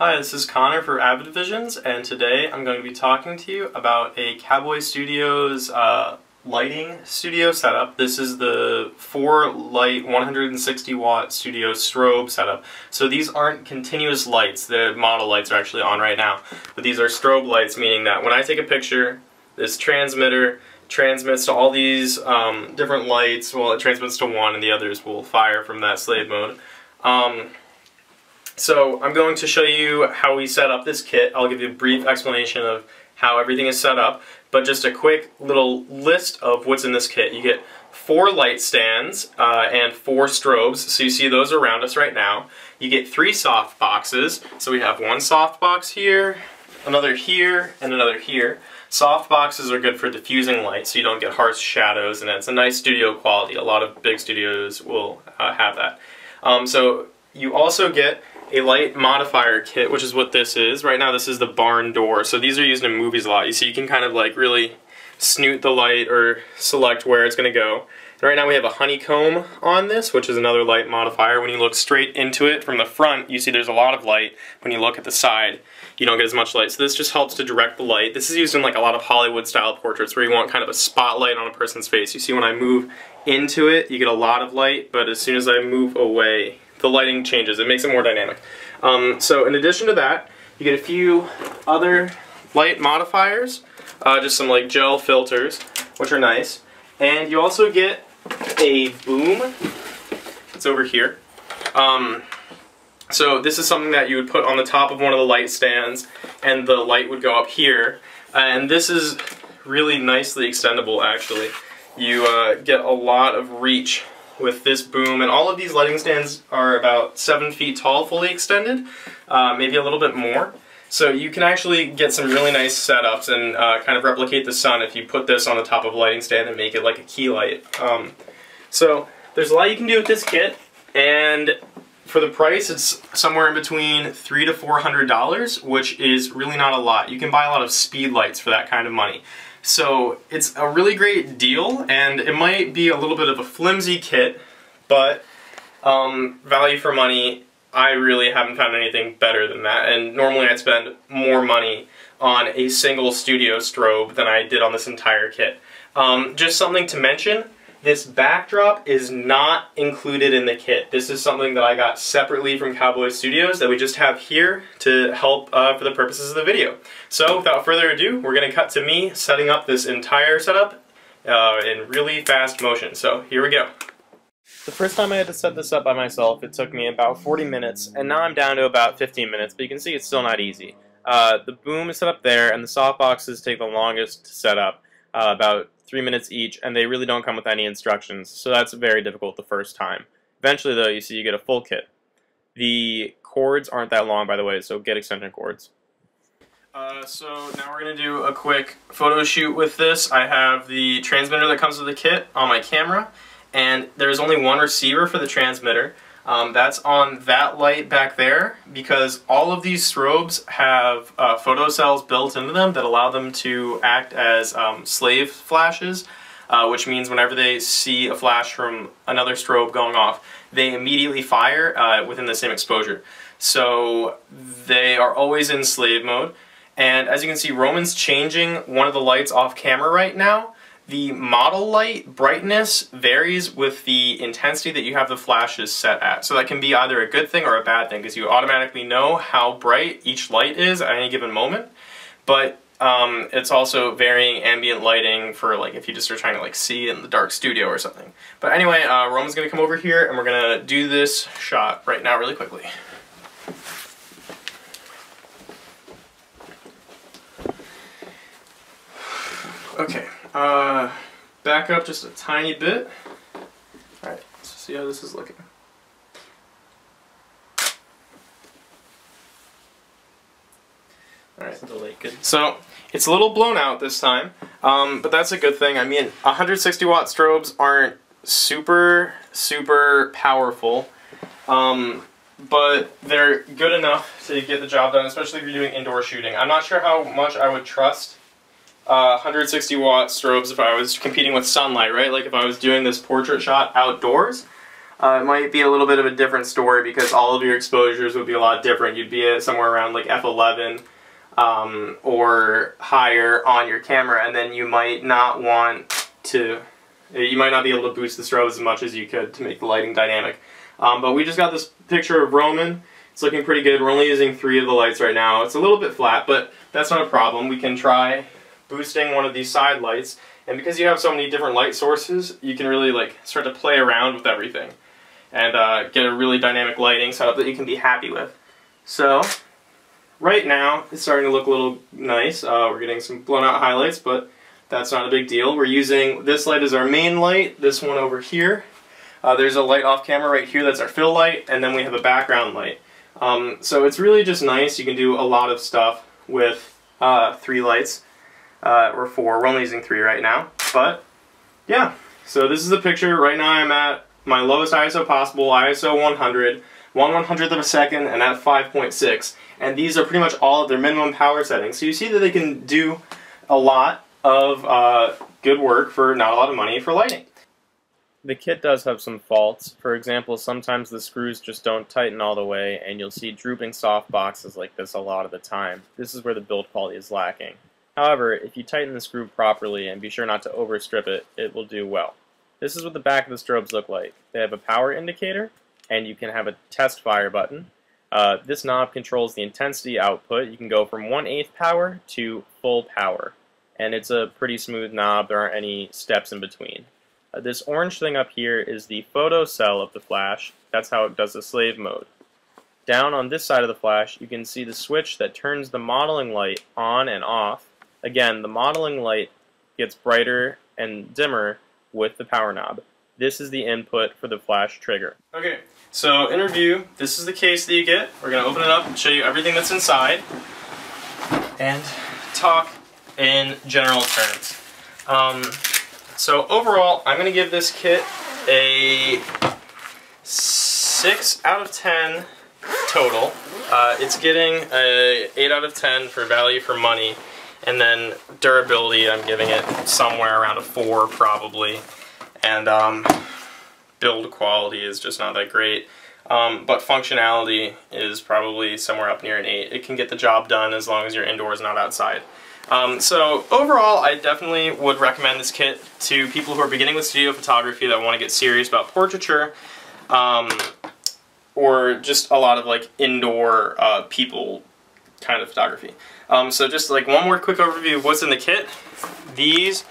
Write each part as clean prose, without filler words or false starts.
Hi, this is Connor for Avid Visions, and today I'm going to be talking to you about a CowboyStudio's lighting studio setup. This is the 4-light 160 watt studio strobe setup. So these aren't continuous lights, the model lights are actually on right now, but these are strobe lights, meaning that when I take a picture, this transmitter transmits to all these different lights. Well, it transmits to one and the others will fire from that slave mode. So I'm going to show you how we set up this kit. I'll give you a brief explanation of how everything is set up, but just a quick little list of what's in this kit. You get 4 light stands and 4 strobes, so you see those around us right now. You get 3 soft boxes, so we have one soft box here, another here, and another here. Soft boxes are good for diffusing light, so you don't get harsh shadows, and it's a nice studio quality. A lot of big studios will have that. So you also get a light modifier kit, which is what this is. Right now this is the barn door, so these are used in movies a lot. You see, you can kind of like really snoot the light or select where it's going to go. And right now we have a honeycomb on this, which is another light modifier. When you look straight into it from the front, you see there's a lot of light. When you look at the side, you don't get as much light. So this just helps to direct the light. This is used in like a lot of Hollywood style portraits where you want kind of a spotlight on a person's face. You see when I move into it, you get a lot of light, but as soon as I move away, the lighting changes. It makes it more dynamic. So in addition to that, you get a few other light modifiers, just some like gel filters, which are nice. And you also get a boom. It's over here. So this is something that you would put on the top of one of the light stands, and the light would go up here. And this is really nicely extendable, actually. You get a lot of reach with this boom, and all of these lighting stands are about 7 feet tall, fully extended, maybe a little bit more. So you can actually get some really nice setups and kind of replicate the sun if you put this on the top of a lighting stand and make it like a key light. So there's a lot you can do with this kit, and for the price it's somewhere in between $300 to $400, which is really not a lot. You can buy a lot of speed lights for that kind of money. So it's a really great deal, and it might be a little bit of a flimsy kit, but value for money, I really haven't found anything better than that. And normally I'd spend more money on a single studio strobe than I did on this entire kit. Just something to mention, this backdrop is not included in the kit. This is something that I got separately from CowboyStudios that we just have here to help for the purposes of the video. So without further ado, we're going to cut to me setting up this entire setup in really fast motion. So here we go. The first time I had to set this up by myself, it took me about 40 minutes, and now I'm down to about 15 minutes, but you can see it's still not easy. The boom is set up there, and the softboxes take the longest to set up, about 3 minutes each, and they really don't come with any instructions, so that's very difficult the first time. Eventually though, you see you get a full kit. The cords aren't that long, by the way, so get extension cords. So now we're going to do a quick photo shoot with this. I have the transmitter that comes with the kit on my camera, and there's only one receiver for the transmitter. That's on that light back there, because all of these strobes have photocells built into them that allow them to act as slave flashes, which means whenever they see a flash from another strobe going off, they immediately fire within the same exposure. So they are always in slave mode, and as you can see, Roman's changing one of the lights off camera right now. The model light brightness varies with the intensity that you have the flashes set at. So that can be either a good thing or a bad thing, because you automatically know how bright each light is at any given moment. But it's also varying ambient lighting for like if you just are trying to like see in the dark studio or something. But anyway, Roman's going to come over here and we're going to do this shot right now really quickly. Okay. Back up just a tiny bit. Alright, let's see how this is looking. Alright, so it's a little blown out this time, but that's a good thing. I mean, 160 watt strobes aren't super powerful, but they're good enough to get the job done, especially if you're doing indoor shooting. I'm not sure how much I would trust 160 watt strobes if I was competing with sunlight, right? Like if I was doing this portrait shot outdoors, it might be a little bit of a different story because all of your exposures would be a lot different. You'd be at somewhere around like f11 or higher on your camera, and then you might not be able to boost the strobes as much as you could to make the lighting dynamic. But we just got this picture of Roman. It's looking pretty good. We're only using 3 of the lights right now. It's a little bit flat, but that's not a problem. We can try boosting one of these side lights, and because you have so many different light sources, you can really like start to play around with everything and get a really dynamic lighting setup that you can be happy with. So right now it's starting to look a little nice. We're getting some blown out highlights, but that's not a big deal. We're using this light as our main light, this one over here. There's a light off camera right here that's our fill light, and then we have a background light. So it's really just nice. You can do a lot of stuff with 3 lights, or 4. We're only using 3 right now. But yeah, so this is the picture. Right now I'm at my lowest ISO possible, ISO 100, 1/100th of a second, and at 5.6. And these are pretty much all of their minimum power settings. So you see that they can do a lot of good work for not a lot of money for lighting. The kit does have some faults. For example, sometimes the screws just don't tighten all the way, and you'll see drooping softboxes like this a lot of the time. This is where the build quality is lacking. However, if you tighten the screw properly and be sure not to overstrip it, it will do well. This is what the back of the strobes look like. They have a power indicator, and you can have a test fire button. This knob controls the intensity output. You can go from 1/8 power to full power, and it's a pretty smooth knob. There aren't any steps in between. This orange thing up here is the photo cell of the flash. That's how it does the slave mode. Down on this side of the flash, you can see the switch that turns the modeling light on and off. Again, the modeling light gets brighter and dimmer with the power knob. This is the input for the flash trigger. Okay, so in review, this is the case that you get. We're going to open it up and show you everything that's inside and talk in general terms. So overall, I'm going to give this kit a 6 out of 10 total. It's getting a 8 out of 10 for value for money, and then durability I'm giving it somewhere around a 4 probably, and build quality is just not that great. But functionality is probably somewhere up near an 8. It can get the job done as long as you're indoors, not outside. So overall, I definitely would recommend this kit to people who are beginning with studio photography that want to get serious about portraiture, or just a lot of like indoor people kind of photography. So just like one more quick overview of what's in the kit. These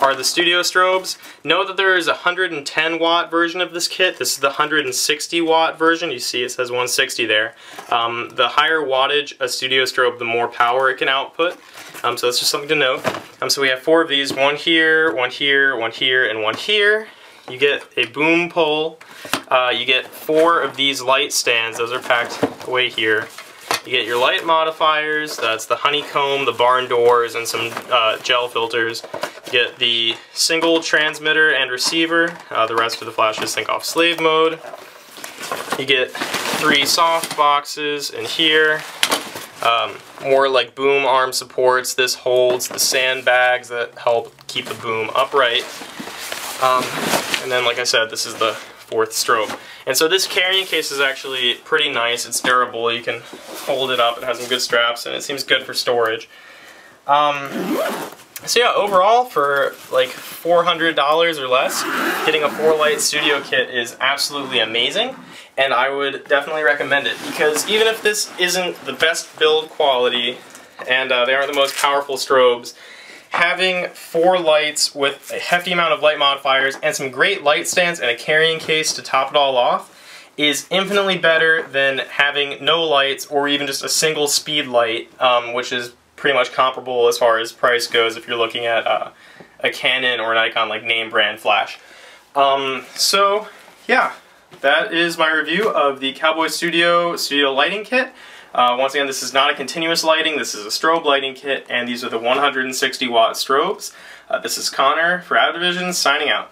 are the studio strobes. Know that there is a 110 watt version of this kit. This is the 160 watt version. You see it says 160 there. The higher wattage a studio strobe, the more power it can output. So that's just something to note. So we have 4 of these, one here, one here, one here, and one here. You get a boom pole. You get 4 of these light stands. Those are packed away here. You get your light modifiers. That's the honeycomb, the barn doors, and some gel filters. You get the single transmitter and receiver. The rest of the flashes sync off slave mode. You get 3 soft boxes in here. More like boom arm supports. This holds the sandbags that help keep the boom upright. And then, like I said, this is the 4th strobe. And so this carrying case is actually pretty nice. It's durable. You can hold it up. It has some good straps, and it seems good for storage. So yeah, overall, for like $400 or less, getting a 4-light studio kit is absolutely amazing, and I would definitely recommend it, because even if this isn't the best build quality and they aren't the most powerful strobes, having 4 lights with a hefty amount of light modifiers and some great light stands and a carrying case to top it all off is infinitely better than having no lights or even just a single speed light, which is pretty much comparable as far as price goes if you're looking at a Canon or a Nikon like name brand flash. So yeah, that is my review of the CowboyStudio studio lighting kit. Once again, this is not a continuous lighting, this is a strobe lighting kit, and these are the 160 watt strobes. This is Connor for Out of Division, signing out.